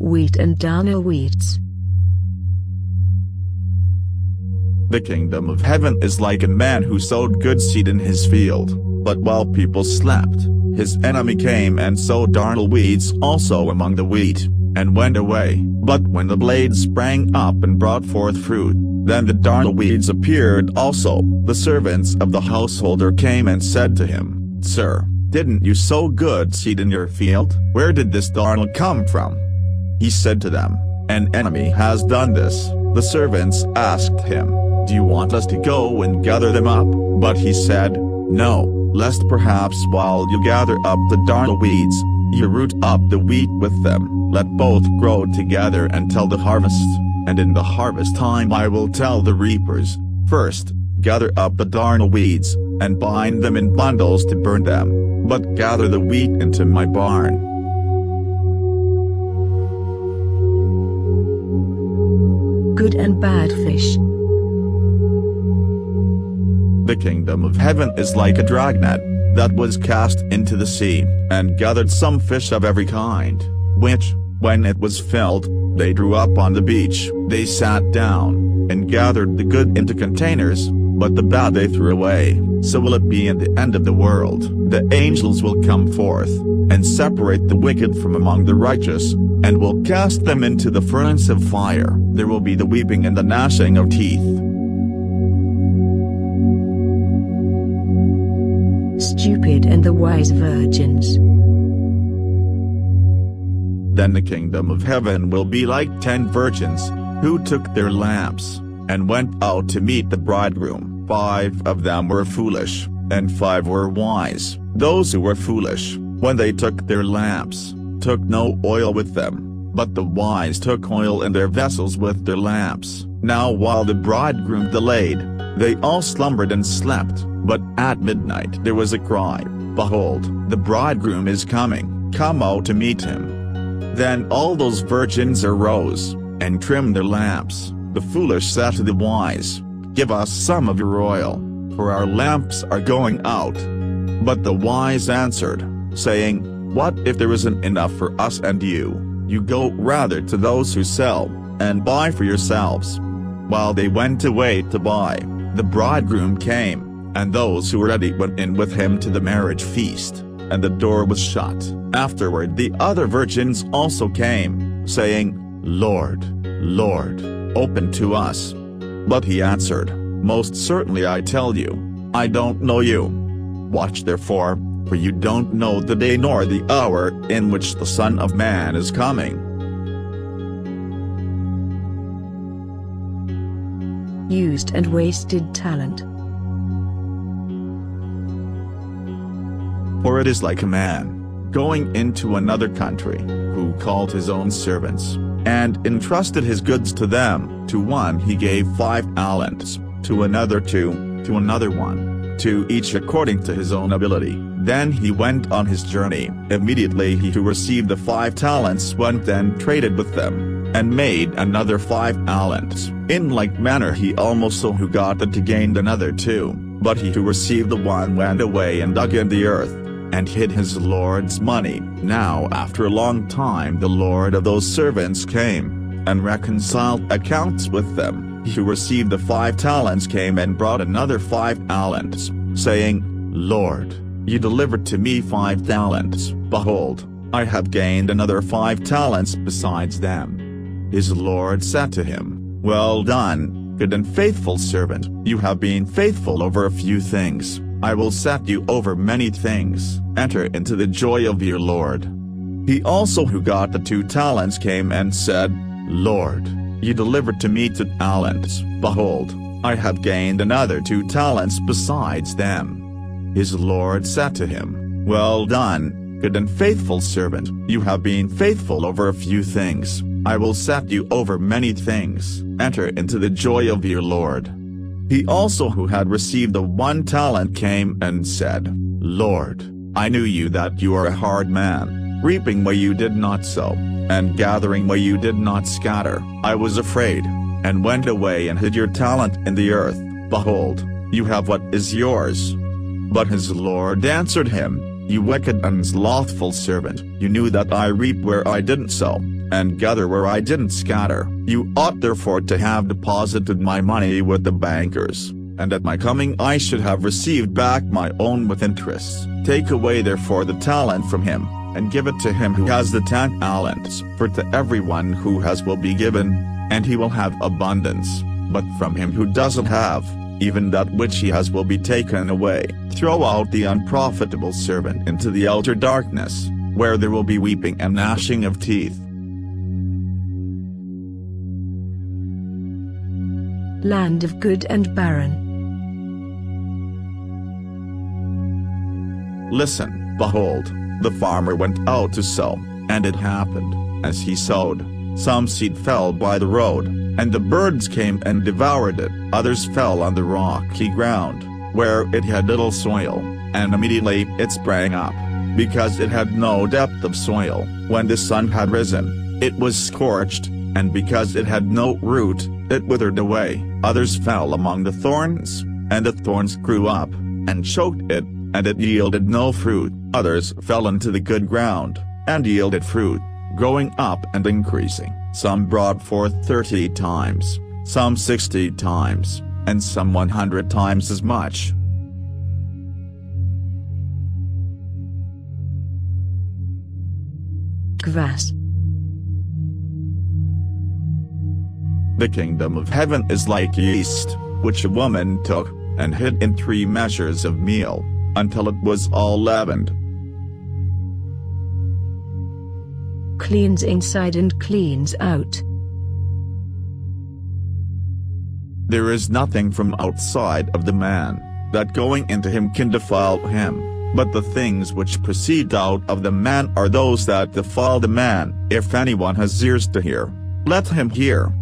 Wheat and darnel wheats. The kingdom of heaven is like a man who sowed good seed in his field, but while people slept, his enemy came and sowed darnel weeds also among the wheat, and went away. But when the blades sprang up and brought forth fruit, then the darnel weeds appeared also. The servants of the householder came and said to him, "Sir, didn't you sow good seed in your field? Where did this darnel come from?" He said to them, "An enemy has done this." The servants asked him, "Do you want us to go and gather them up?" But he said, "No, lest perhaps while you gather up the darnel weeds, you root up the wheat with them. Let both grow together until the harvest, and in the harvest time I will tell the reapers, first, gather up the darnel weeds, and bind them in bundles to burn them, but gather the wheat into my barn." Good and bad fish. The kingdom of heaven is like a dragnet that was cast into the sea, and gathered some fish of every kind, which, when it was filled, they drew up on the beach. They sat down, and gathered the good into containers, but the bad they threw away. So will it be in the end of the world. The angels will come forth, and separate the wicked from among the righteous, and will cast them into the furnace of fire. There will be the weeping and the gnashing of teeth. Stupid and the wise virgins. Then the kingdom of heaven will be like 10 virgins, who took their lamps, and went out to meet the bridegroom. 5 of them were foolish, and 5 were wise. Those who were foolish, when they took their lamps, took no oil with them, but the wise took oil in their vessels with their lamps. Now while the bridegroom delayed, they all slumbered and slept. But at midnight there was a cry, "Behold, the bridegroom is coming, come out to meet him." Then all those virgins arose, and trimmed their lamps. The foolish said to the wise, "Give us some of your oil, for our lamps are going out." But the wise answered, saying, "What if there isn't enough for us and you? You go rather to those who sell, and buy for yourselves." While they went away to buy, the bridegroom came, and those who were ready went in with him to the marriage feast, and the door was shut. Afterward the other virgins also came, saying, "Lord, Lord, open to us." But he answered, "Most certainly I tell you, I don't know you. Watch therefore, for you don't know the day nor the hour in which the Son of Man is coming." Used and wasted talent. For it is like a man, going into another country, who called his own servants, and entrusted his goods to them. To one he gave 5 talents, to another 2, to another 1, to each according to his own ability. Then he went on his journey. Immediately he who received the 5 talents went and traded with them, and made another 5 talents. In like manner he also who got it gained another 2. But he who received the 1 went away and dug in the earth, and hid his lord's money. Now after a long time the lord of those servants came, and reconciled accounts with them. He who received the 5 talents came and brought another 5 talents, saying, "Lord, you delivered to me 5 talents. Behold, I have gained another 5 talents besides them." His lord said to him, "Well done, good and faithful servant. You have been faithful over a few things. I will set you over many things. Enter into the joy of your Lord." He also who got the 2 talents came and said, "Lord, you delivered to me 2 talents. Behold, I have gained another 2 talents besides them." His Lord said to him, "Well done, good and faithful servant. You have been faithful over a few things. I will set you over many things. Enter into the joy of your Lord." He also who had received the 1 talent came and said, "Lord, I knew you that you are a hard man, reaping where you did not sow, and gathering where you did not scatter. I was afraid, and went away and hid your talent in the earth. Behold, you have what is yours." But his Lord answered him, "You wicked and slothful servant, you knew that I reap where I didn't sow, and gather where I didn't scatter. You ought therefore to have deposited my money with the bankers, and at my coming I should have received back my own with interest. Take away therefore the talent from him, and give it to him who has the 10 talents. For to everyone who has will be given, and he will have abundance, but from him who doesn't have, even that which he has will be taken away. Throw out the unprofitable servant into the outer darkness, where there will be weeping and gnashing of teeth. Land of good and barren. Listen, behold, the farmer went out to sow, and it happened, as he sowed, some seed fell by the road, and the birds came and devoured it. Others fell on the rocky ground, where it had little soil, and immediately it sprang up, because it had no depth of soil. When the sun had risen, it was scorched, and because it had no root, it withered away. Others fell among the thorns, and the thorns grew up, and choked it, and it yielded no fruit. Others fell into the good ground, and yielded fruit, growing up and increasing. Some brought forth 30 times, some 60 times, and some 100 times as much. Kvass. The kingdom of heaven is like yeast, which a woman took, and hid in 3 measures of meal, until it was all leavened. Cleans inside and cleans out. There is nothing from outside of the man, that going into him can defile him, but the things which proceed out of the man are those that defile the man. If anyone has ears to hear, let him hear.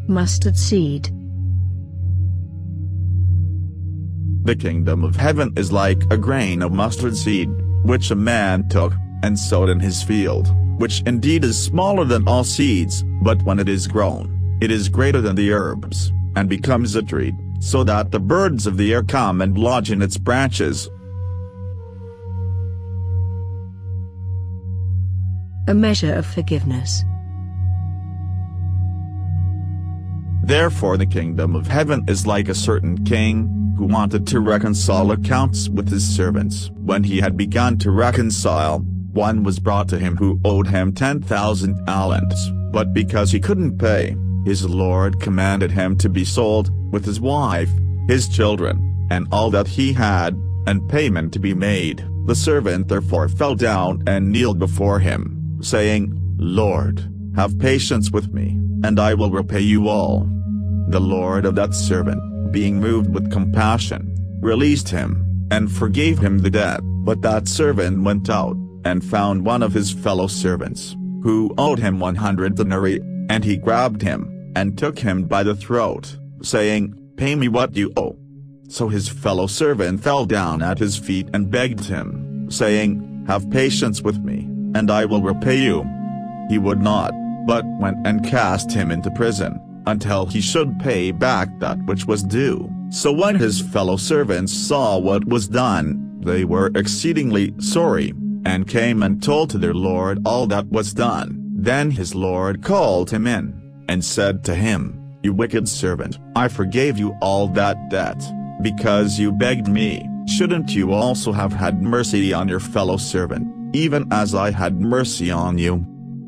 Mustard seed. The kingdom of heaven is like a grain of mustard seed, which a man took, and sowed in his field, which indeed is smaller than all seeds, but when it is grown, it is greater than the herbs, and becomes a tree, so that the birds of the air come and lodge in its branches. A measure of forgiveness. Therefore the kingdom of heaven is like a certain king, who wanted to reconcile accounts with his servants. When he had begun to reconcile, one was brought to him who owed him 10,000 talents, but because he couldn't pay, his lord commanded him to be sold, with his wife, his children, and all that he had, and payment to be made. The servant therefore fell down and kneeled before him, saying, Lord, have patience with me, and I will repay you all. The lord of that servant, being moved with compassion, released him, and forgave him the debt. But that servant went out, and found one of his fellow servants, who owed him 100 denarii, and he grabbed him, and took him by the throat, saying, Pay me what you owe. So his fellow servant fell down at his feet and begged him, saying, Have patience with me, and I will repay you. He would not, but went and cast him into prison, until he should pay back that which was due. So when his fellow servants saw what was done, they were exceedingly sorry, and came and told to their lord all that was done. Then his lord called him in, and said to him, You wicked servant, I forgave you all that debt, because you begged me. Shouldn't you also have had mercy on your fellow servant, even as I had mercy on you?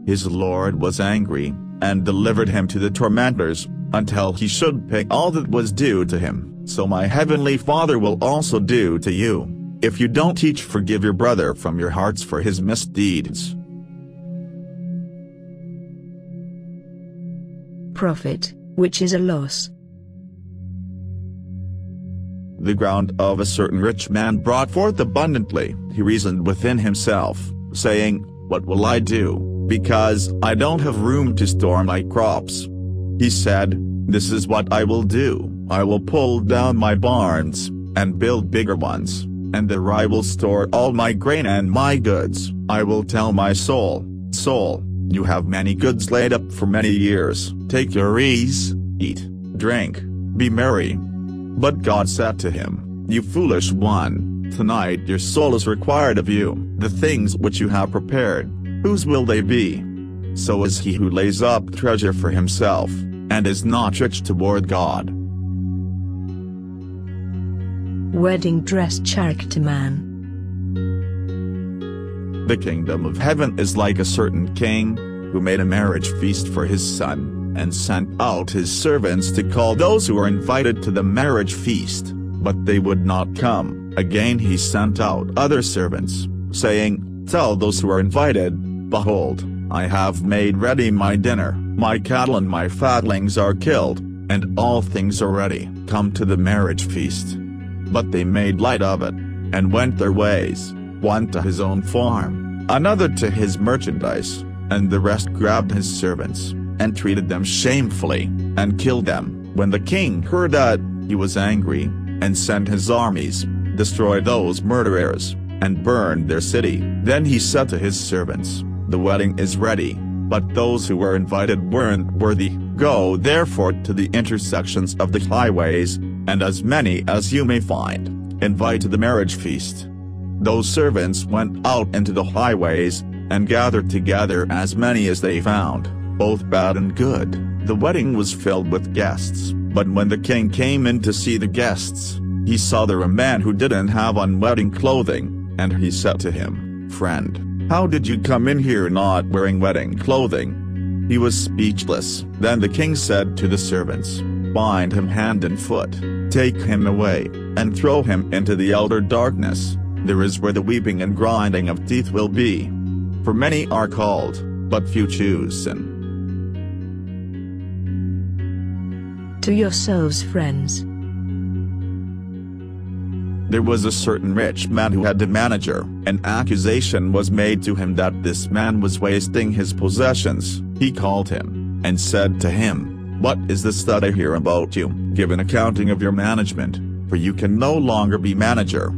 His lord was angry, and delivered him to the tormentors, until he should pay all that was due to him. So my heavenly Father will also do to you, if you don't each forgive your brother from your hearts for his misdeeds. Profit, which is a loss. The ground of a certain rich man brought forth abundantly. He reasoned within himself, saying, What will I do, because I don't have room to store my crops? He said, This is what I will do. I will pull down my barns, and build bigger ones, and there I will store all my grain and my goods. I will tell my soul, Soul, you have many goods laid up for many years. Take your ease, eat, drink, be merry. But God said to him, You foolish one, tonight your soul is required of you. The things which you have prepared, whose will they be? So is he who lays up treasure for himself, and is not rich toward God. Wedding dress character man. The kingdom of heaven is like a certain king, who made a marriage feast for his son, and sent out his servants to call those who were invited to the marriage feast, but they would not come. Again he sent out other servants, saying, Tell those who are invited, Behold, I have made ready my dinner, my cattle and my fatlings are killed, and all things are ready. Come to the marriage feast. But they made light of it, and went their ways, one to his own farm, another to his merchandise, and the rest grabbed his servants, and treated them shamefully, and killed them. When the king heard that, he was angry, and sent his armies, destroy those murderers, and burned their city. Then he said to his servants, The wedding is ready, but those who were invited weren't worthy. Go therefore to the intersections of the highways, and as many as you may find, invite to the marriage feast. Those servants went out into the highways, and gathered together as many as they found, both bad and good. The wedding was filled with guests, but when the king came in to see the guests, he saw there a man who didn't have on wedding clothing, and he said to him, Friend, how did you come in here not wearing wedding clothing? He was speechless. Then the king said to the servants, Bind him hand and foot, take him away, and throw him into the outer darkness. There is where the weeping and grinding of teeth will be. For many are called, but few choose. To yourselves, friends. There was a certain rich man who had a manager. An accusation was made to him that this man was wasting his possessions. He called him, and said to him, What is this that I hear about you? Give an accounting of your management, for you can no longer be manager.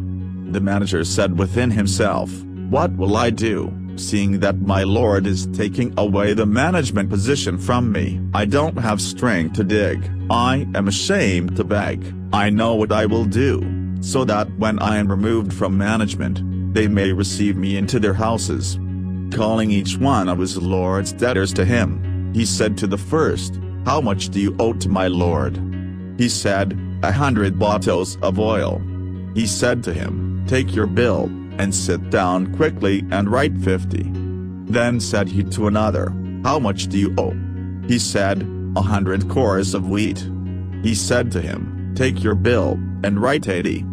The manager said within himself, What will I do, seeing that my lord is taking away the management position from me? I don't have strength to dig, I am ashamed to beg. I know what I will do, so that when I am removed from management, they may receive me into their houses. Calling each one of his lord's debtors to him, he said to the first, How much do you owe to my lord? He said, 100 bottles of oil. He said to him, Take your bill, and sit down quickly and write 50. Then said he to another, How much do you owe? He said, 100 cores of wheat. He said to him, Take your bill, and write 80.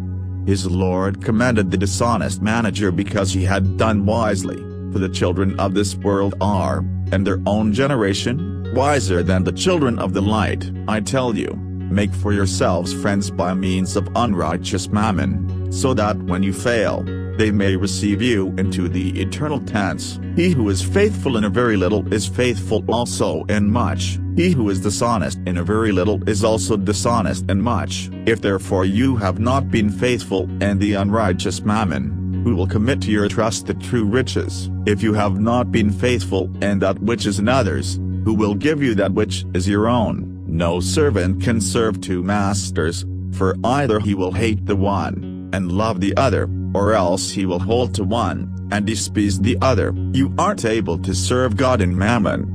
His lord commended the dishonest manager because he had done wisely, for the children of this world are, and their own generation, wiser than the children of the light. I tell you, make for yourselves friends by means of unrighteous mammon, so that when you fail, they may receive you into the eternal tents. He who is faithful in a very little is faithful also in much. He who is dishonest in a very little is also dishonest in much. If therefore you have not been faithful in the unrighteous mammon, who will commit to your trust the true riches? If you have not been faithful in that which is another's, who will give you that which is your own? No servant can serve two masters, for either he will hate the one, and love the other, or else he will hold to one, and despise the other. You aren't able to serve God and mammon.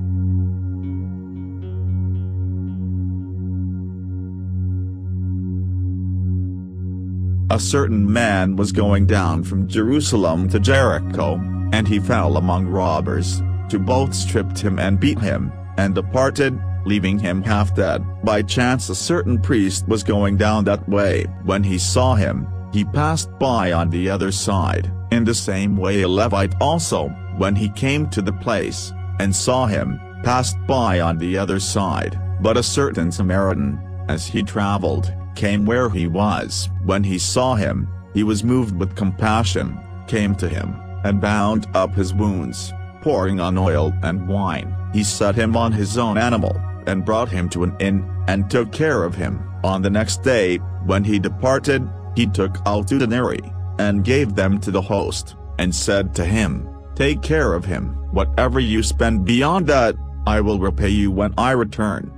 A certain man was going down from Jerusalem to Jericho, and he fell among robbers, who both stripped him and beat him, and departed, leaving him half dead. By chance a certain priest was going down that way. When he saw him, he passed by on the other side. In the same way a Levite also, when he came to the place, and saw him, passed by on the other side. But a certain Samaritan, as he traveled, came where he was. When he saw him, he was moved with compassion, came to him, and bound up his wounds, pouring on oil and wine. He set him on his own animal, and brought him to an inn, and took care of him. On the next day, when he departed, he took out 2 denarii, and gave them to the host, and said to him, Take care of him. Whatever you spend beyond that, I will repay you when I return.